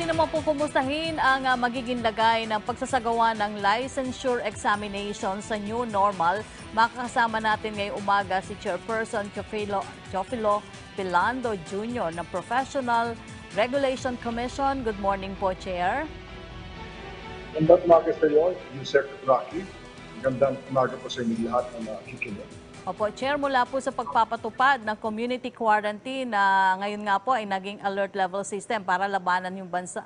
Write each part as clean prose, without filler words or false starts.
naman po kumustahin ang magiging lagay ng pagsasagawa ng licensure examination sa new normal. Makakasama natin ngayong umaga si Chairperson Teofilo Pilando Jr. ng Professional Regulation Commission. Good morning po, Chair. Magandang umaga sa iyo, Sir Rocky. Magandang umaga po sa inyo lahat na nakikinig. Opo, Chair, mula po sa pagpapatupad ng community quarantine na ngayon nga po ay naging alert level system para labanan yung bansa,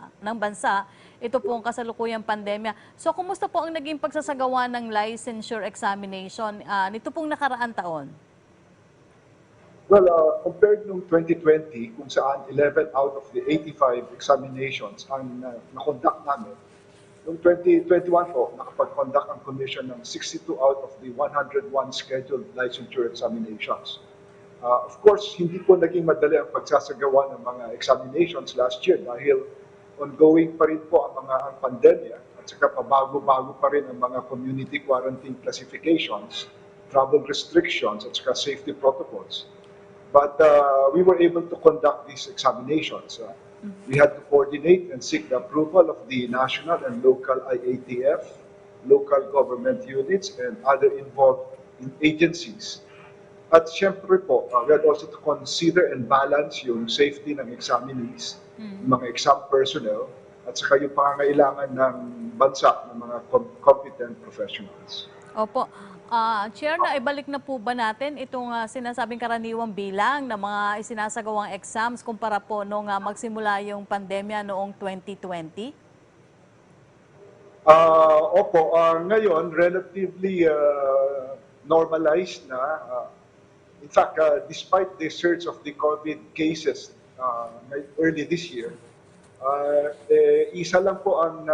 ito po ang kasalukuyang pandemya. So, kumusta po ang naging pagsasagawa ng licensure examination nito pong nakaraang taon? Well, compared nung 2020, kung saan 11 out of the 85 examinations ang na-conduct namin, noong 2021 po, nakapag-conduct ang Commission ng 62 out of the 101 scheduled licensure examinations. Of course, hindi po naging madali ang pagsasagawa ng mga examinations last year dahil ongoing pa rin po ang pandemya at saka pabago-bago pa rin ang mga community quarantine classifications, travel restrictions at saka safety protocols. But we were able to conduct these examinations. We had to coordinate and seek the approval of the national and local IATF, local government units, and other involved agencies. At syempre po, we had also to consider and balance yung safety ng examinees, yung mga exam personnel, at saka yung pangangailangan ng bansa ng mga competent professionals. Opo. Chair, naibalik na po ba natin itong sinasabing karaniwang bilang ng mga isinasagawang exams kumpara po nung magsimula yung pandemya noong 2020? Opo, ngayon relatively normalized na. In fact, despite the surge of the COVID cases early this year, isa lang po ang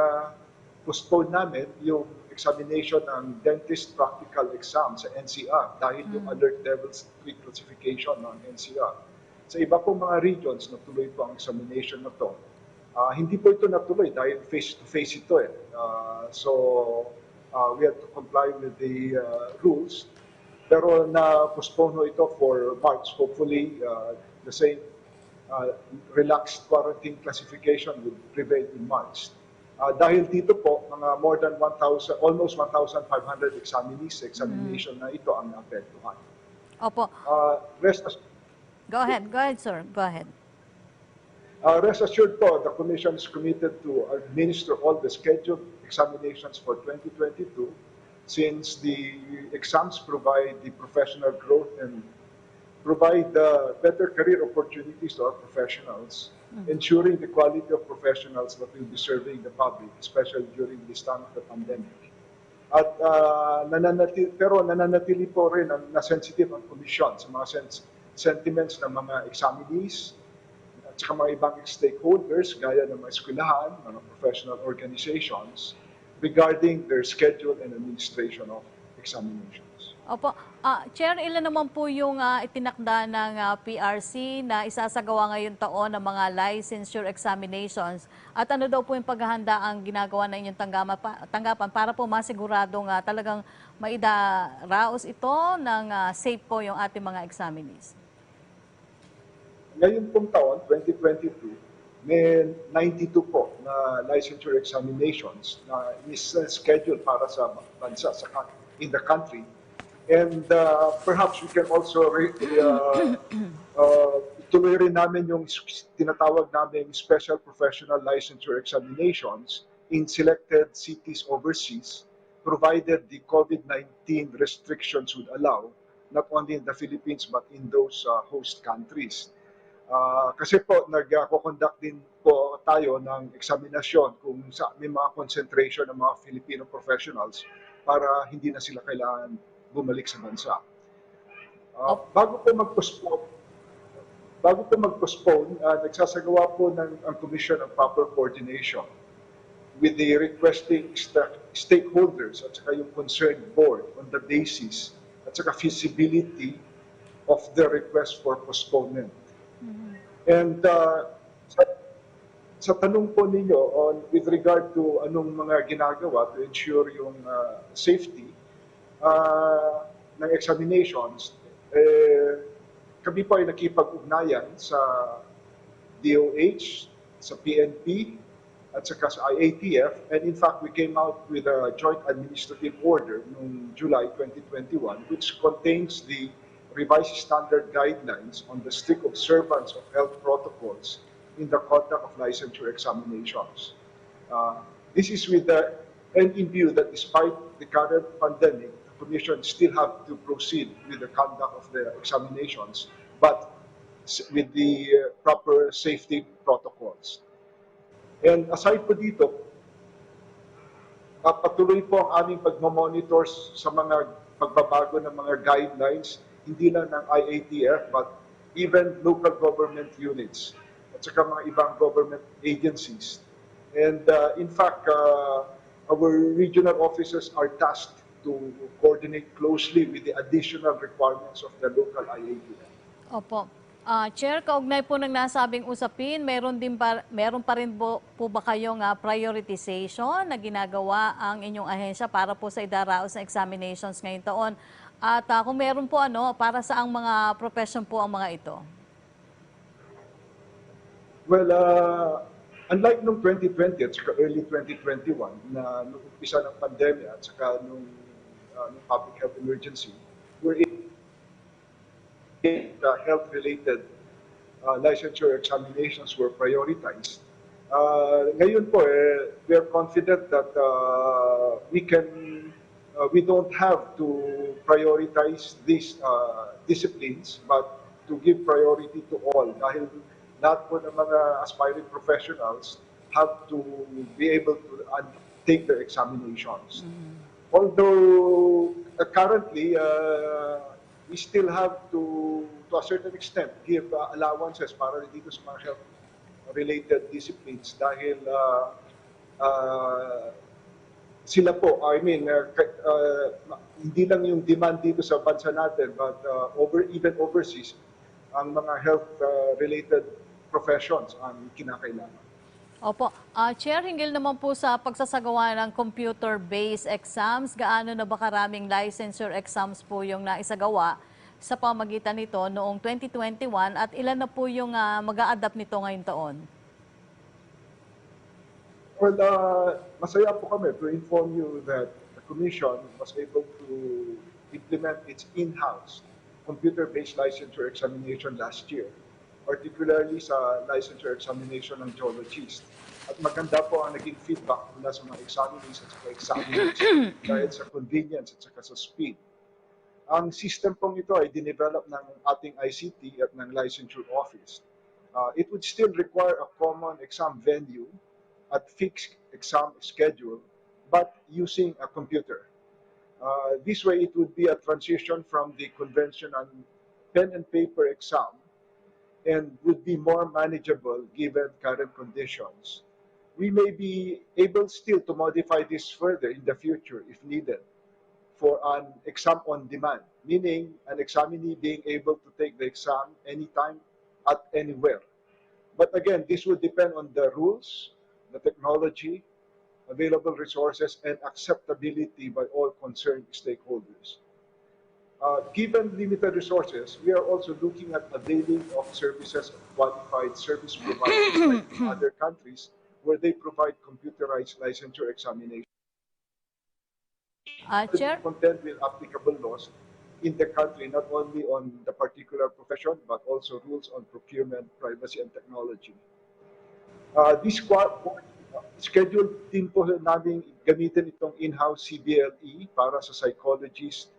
postpone namin yung examination ng dentist practical exam sa NCR dahil yung alert level 3 classification ng NCR. Sa iba pong mga regions, natuloy po ang examination na to. Hindi po ito natuloy dahil face-to-face ito eh. We had to comply with the rules. Pero na-postpone ito for March. Hopefully, the same relaxed quarantine classification will prevail in March. Dahil dito po, mga more than 1,000, almost 1,500 examinees sa examination na ito ang naapektuhan. Opo. Go ahead, sir. Go ahead. Rest assured po, the Commission is committed to administer all the scheduled examinations for 2022 since the exams provide the professional growth and provide better career opportunities to our professionals, ensuring the quality of professionals that will be serving the public, especially during this time of the pandemic. At nananatili po rin na sensitive ang Commission sa mga sentiments ng mga examinees at saka mga ibang stakeholders gaya ng mga eskwelahan, mga professional organizations regarding their schedule and administration of examinations. Opo. Chair, ilan naman po yung itinakda ng PRC na isasagawa ngayong taon ng mga licensure examinations? At ano daw po yung paghahanda ang ginagawa na inyong tanggapan para po masiguradong talagang maidaraos ito ng safe po yung ating mga examinees? Ngayon pong taon, 2022, may 92 po na licensure examinations na is-scheduled para sa bansa in the country. And perhaps we can also tuloy rin namin yung tinatawag namin special professional licensure examinations in selected cities overseas, provided the COVID-19 restrictions would allow, not only in the Philippines but in those host countries. Kasi po, nag-conduct din po tayo ng eksaminasyon kung may mga concentration ng mga Filipino professionals para hindi na sila kailangan bumalik sa bansa. Bago po mag-postpone, nagsasagawa po ang Commission ng proper coordination with the requesting stakeholders at saka yung concerned board on the basis at saka feasibility of the request for postponement. And sa tanong po ninyo with regard to anong mga ginagawa to ensure yung safety ng examinations, kami po ay nakipag-ugnayan sa DOH, sa PNP, at saka sa IATF. And in fact, we came out with a joint administrative order noong July 2021, which contains the revised standard guidelines on the strict observance of health protocols in the conduct of licensure examinations. This is with the end in view that despite the current pandemic, the Commission still have to proceed with the conduct of the examinations, but with the proper safety protocols. And aside po dito, patuloy po ang aming pagmamonitor sa mga pagbabago ng mga guidelines, hindi lang ng IATF, but even local government units at saka mga ibang government agencies. And in fact, our regional officers are tasked to coordinate closely with the additional requirements of the local IATF. Opo. Chair, kaugnay po ng nasabing usapin, meron pa rin po ba kayong prioritization na ginagawa ang inyong ahensya para po sa idaraos ng examinations ngayong taon? At kung meron po para sa ang mga profession po ang mga ito? Well, unlike nung 2020 at saka early 2021 na nung umpisa ng pandemya at saka nung public health emergency, we're in health-related licensure examinations were prioritized. Ngayon po, we are confident that we don't have to prioritize these disciplines, but to give priority to all. Dahil lahat po ng mga aspiring professionals have to be able to take their examinations. Although currently, we still have to a certain extent, give allowances para dito sa mga health-related disciplines dahil sila po, hindi lang yung demand dito sa bansa natin, but even overseas, ang mga health-related professions ang kinakailangan. Opo. Chair, hinggil naman po sa pagsasagawa ng computer-based exams, gaano na ba karaming licensure exams po yung naisagawa sa pamagitan nito noong 2021 at ilan na po yung mag-a-adapt nito ngayong taon? Well, masaya po kami to inform you that the Commission was able to implement its in-house computer-based licensure examination last year, particularly sa licensure examination ng geologist. At maganda po ang naging feedback mula sa mga examinees at examiners dahil sa convenience at saka sa speed. Ang system pong ito ay dinevelop ng ating ICT at ng licensure office. It would still require a common exam venue at fixed exam schedule, but using a computer. This way, it would be a transition from the conventional pen and paper exam and would be more manageable given current conditions. We may be able still to modify this further in the future if needed for an exam on demand, meaning an examinee being able to take the exam anytime at anywhere. But again, this would depend on the rules, the technology, available resources, and acceptability by all concerned stakeholders. Given limited resources, we are also looking at availing of services of qualified service providers like in other countries where they provide computerized licensure examination. Chair? Content with applicable laws in the country, not only on the particular profession, but also rules on procurement, privacy, and technology. This schedule din po namin gamitin itong in-house CBLE para sa psychologist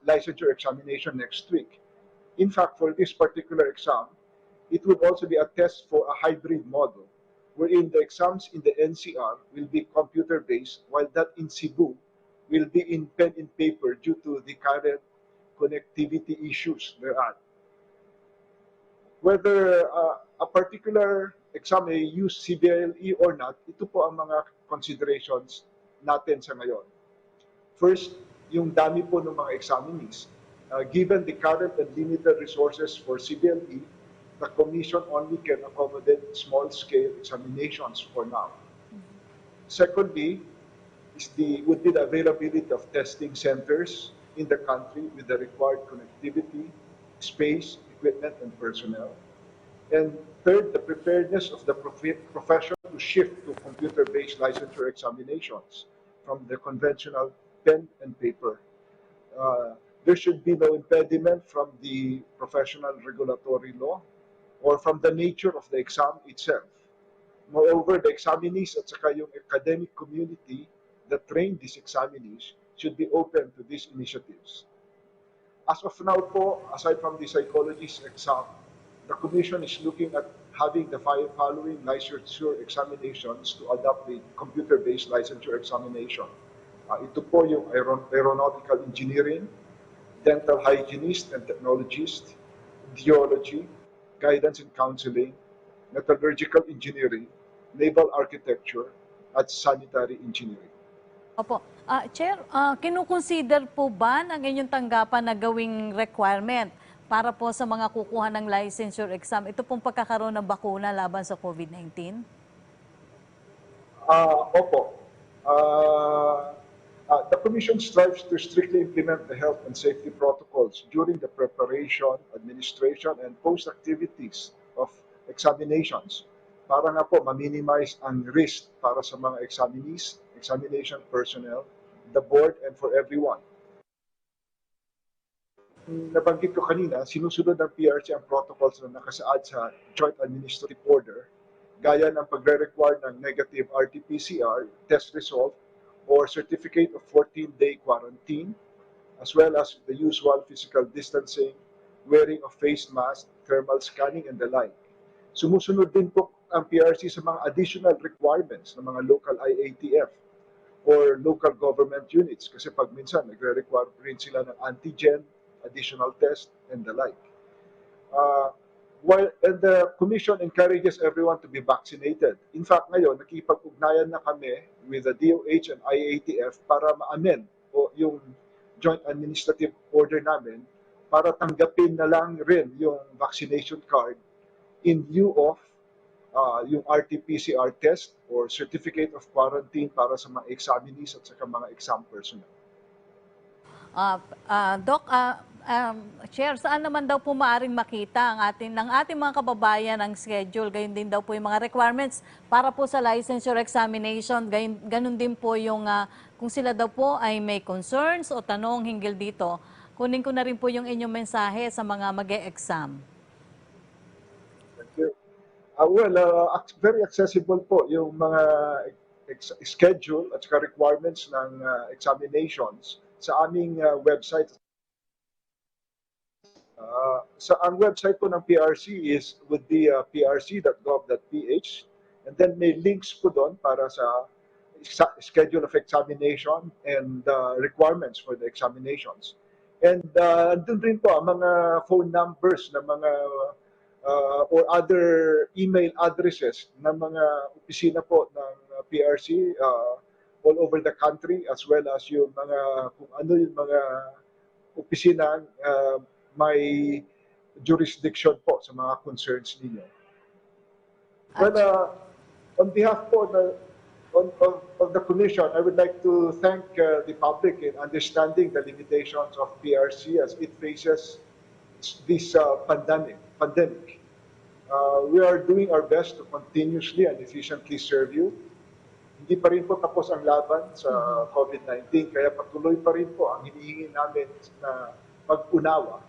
licensure examination next week. In fact, for this particular exam, it would also be a test for a hybrid model, wherein the exams in the NCR will be computer-based, while that in Cebu will be in pen and paper due to the current connectivity issues thereat. Whether a particular exam may use CBLE or not, ito po ang mga considerations natin sa ngayon. First, yung dami po ng mga examinees. Given the current and limited resources for CBLE, the Commission only can accommodate small-scale examinations for now. Secondly, would be the availability of testing centers in the country with the required connectivity, space, equipment, and personnel. And third, the preparedness of the profession to shift to computer-based licensure examinations from the conventional pen and paper. There should be no impediment from the professional regulatory law or from the nature of the exam itself. Moreover, the examinees at saka yung academic community that train these examinees should be open to these initiatives. As of now po, aside from the psychologist exam, the Commission is looking at having the following licensure examinations to adopt the computer-based licensure examination. Ito po yung aeronautical engineering, dental hygienist and technologist, geology, guidance and counseling, metallurgical engineering, naval architecture, at sanitary engineering. Opo. Chair, kinukonsider po ba ng inyong tanggapan na gawing requirement para po sa mga kukuha ng licensure exam, ito pong pagkakaroon ng bakuna laban sa COVID-19? Opo. The Commission strives to strictly implement the health and safety protocols during the preparation, administration, and post-activities of examinations para nga po ma-minimize ang risk para sa mga examinees, examination personnel, the board, and for everyone. Nabanggit ko kanina, sinusunod ng PRC ang protocols na nakasaad sa Joint Administrative Order, gaya ng pagre-require ng negative RT-PCR test result or certificate of 14-day quarantine, as well as the usual physical distancing, wearing of face mask, thermal scanning, and the like. Sumusunod din po ang PRC sa mga additional requirements ng mga local IATF or local government units kasi pag minsan nagre-require rin sila ng antigen, additional test, and the like. And the Commission encourages everyone to be vaccinated. In fact, ngayon, nakipag-ugnayan na kami with the DOH and IATF para ma-amend o yung Joint Administrative Order namin para tanggapin na lang rin yung vaccination card in lieu of yung RT-PCR test or certificate of quarantine para sa mga examinees at saka mga exam personnel. Doc, Chair, saan naman daw po maaaring makita ng ating mga kababayan ang schedule? Gayon din daw po yung mga requirements para po sa licensure examination. Ganun din po yung kung sila daw po ay may concerns o tanong hinggil dito. Kunin ko na rin po yung inyong mensahe sa mga mag-e-exam. Thank you. Very accessible po yung mga schedule at saka requirements ng examinations sa aming website. Ang website po ng PRC would be prc.gov.ph, and then may links po doon para sa schedule of examination and requirements for the examinations. And doon rin po ang mga phone numbers ng mga or other email addresses ng mga opisina po ng PRC all over the country, as well as yung mga kung ano yung mga opisina may jurisdiction po sa mga concerns ninyo. Well, on behalf po of the Commission, I would like to thank the public in understanding the limitations of PRC as it faces this pandemic. We are doing our best to continuously and efficiently serve you. Hindi pa rin po tapos ang laban sa COVID-19, kaya patuloy pa rin po ang hinihingi namin na pag-unawa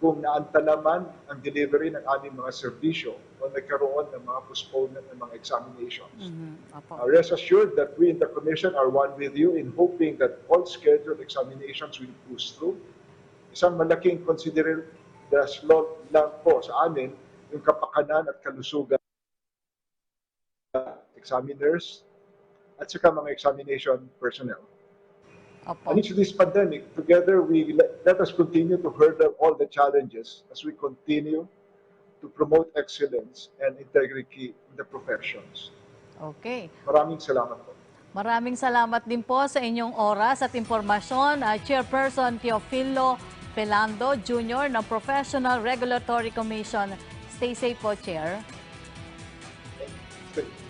kung naantalaman ang delivery ng aming mga serbisyo o nagkaroon ng mga postponement ng mga examinations. Rest assured that we in the Commission are one with you in hoping that all scheduled examinations will push through. Isang malaking consideration lang po sa amin yung kapakanan at kalusugan examiners at saka mga examination personnel. Amidst this pandemic, together let us continue to hurdle all the challenges as we continue to promote excellence and integrity in the professions. Okay. Maraming salamat po. Maraming salamat din po sa inyong oras at impormasyon. Chairperson Teofilo Pelando Jr. ng Professional Regulatory Commission. Stay safe po, Chair. Thank you.